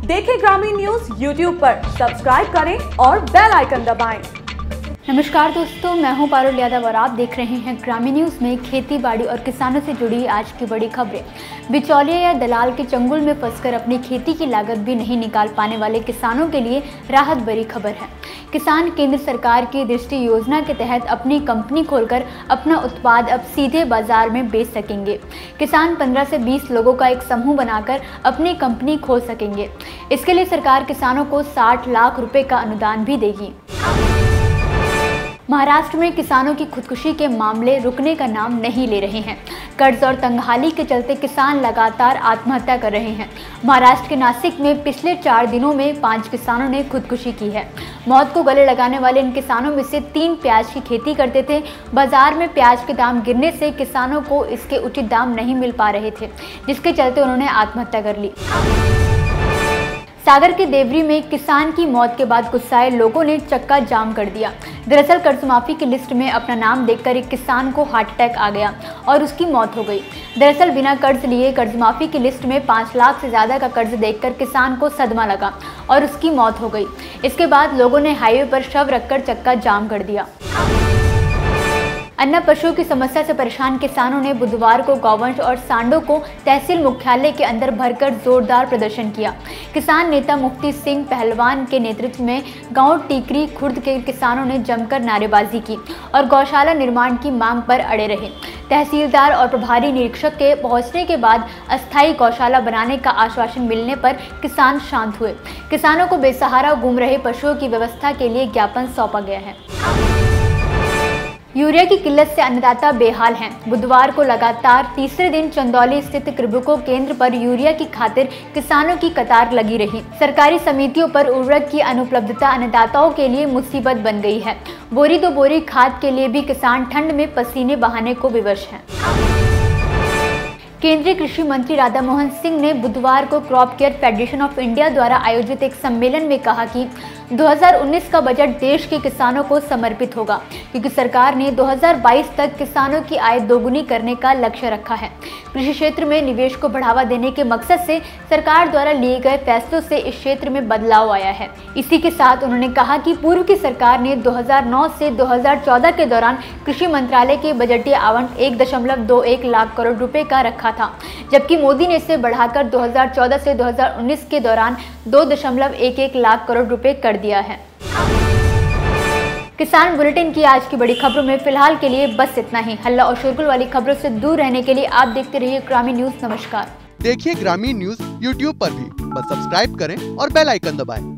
देखें ग्रामीण news YouTube पर, सब्सक्राइब करें और बेल आइकन दबाएं। नमस्कार दोस्तों, मैं हूं पारुल यादव और आप देख रहे हैं ग्रामीण न्यूज़ में खेती बाड़ी और किसानों से जुड़ी आज की बड़ी खबरें। बिचौलिए या दलाल के चंगुल में फंसकर अपनी खेती की लागत भी नहीं निकाल पाने वाले किसानों के लिए राहत भरी खबर है। किसान केंद्र सरकार की दृष्टि योजना के तहत अपनी कंपनी खोलकर अपना उत्पाद अब सीधे बाजार में बेच सकेंगे। किसान 15 से 20 लोगों का एक समूह बनाकर अपनी कंपनी खोल सकेंगे। इसके लिए सरकार किसानों को 60 लाख रुपए का अनुदान भी देगी। महाराष्ट्र में किसानों की खुदकुशी के मामले रुकने का नाम नहीं ले रहे हैं। कर्ज और तंगहाली के चलते किसान लगातार आत्महत्या कर रहे हैं। महाराष्ट्र के नासिक में पिछले 4 दिनों में 5 किसानों ने खुदकुशी की है। मौत को गले लगाने वाले इन किसानों में से 3 प्याज की खेती करते थे। बाजार में प्याज के दाम गिरने से किसानों को इसके उचित दाम नहीं मिल पा रहे थे, जिसके चलते उन्होंने आत्महत्या कर ली। सागर के देवरी में किसान की मौत के बाद गुस्साए लोगों ने चक्का जाम कर दिया। दरअसल कर्ज माफी की लिस्ट में अपना नाम देखकर एक किसान को हार्ट अटैक आ गया और उसकी मौत हो गई। दरअसल बिना कर्ज लिए कर्ज माफी की लिस्ट में 5 लाख से ज़्यादा का कर्ज देखकर किसान को सदमा लगा और उसकी मौत हो गई। इसके बाद लोगों ने हाईवे पर शव रखकर चक्का जाम कर दिया। अन्य पशुओं की समस्या से परेशान किसानों ने बुधवार को गौवंश और सांडों को तहसील मुख्यालय के अंदर भरकर जोरदार प्रदर्शन किया। किसान नेता मुफ्ती सिंह पहलवान के नेतृत्व में गांव टीकरी खुर्द के किसानों ने जमकर नारेबाजी की और गौशाला निर्माण की मांग पर अड़े रहे। तहसीलदार और प्रभारी निरीक्षक के पहुंचने के बाद अस्थायी गौशाला बनाने का आश्वासन मिलने पर किसान शांत हुए। किसानों को बेसहारा घूम रहे पशुओं की व्यवस्था के लिए ज्ञापन सौंपा गया है। यूरिया की किल्लत से अन्नदाता बेहाल हैं। बुधवार को लगातार तीसरे दिन चंदौली स्थित कृभको केंद्र पर यूरिया की खातिर किसानों की कतार लगी रही। सरकारी समितियों पर उर्वरक की अनुपलब्धता अन्नदाताओं के लिए मुसीबत बन गई है। बोरी 2 बोरी खाद के लिए भी किसान ठंड में पसीने बहाने को विवश हैं। केंद्रीय कृषि मंत्री राधा मोहन सिंह ने बुधवार को crop care federation of India द्वारा आयोजित एक सम्मेलन में कहा कि 2019 का बजट देश के किसानों को समर्पित होगा, क्योंकि सरकार ने 2022 तक किसानों की आय दोगुनी करने का लक्ष्य रखा है। कृषि क्षेत्र में निवेश को बढ़ावा देने के मकसद से सरकार द्वारा लिए गए फैसलों से इस क्षेत्र में बदलाव आया है। इसी के साथ उन्होंने कहा कि पूर्व की सरकार ने 2009 से 2014 के दौरान कृषि मंत्रालय के बजटीय आवंटन 1.21 लाख करोड़ रुपए का रखा था, जबकि मोदी ने इसे बढ़ाकर 2014 से 2019 के दौरान 2.11 लाख करोड़ रुपए कर दिया है। किसान बुलेटिन की आज की बड़ी खबरों में फिलहाल के लिए बस इतना ही। हल्ला और शोरगुल वाली खबरों से दूर रहने के लिए आप देखते रहिए ग्रामीण न्यूज। नमस्कार। देखिए ग्रामीण न्यूज YouTube पर भी, बस सब्सक्राइब करें और बेल आइकन दबाएं।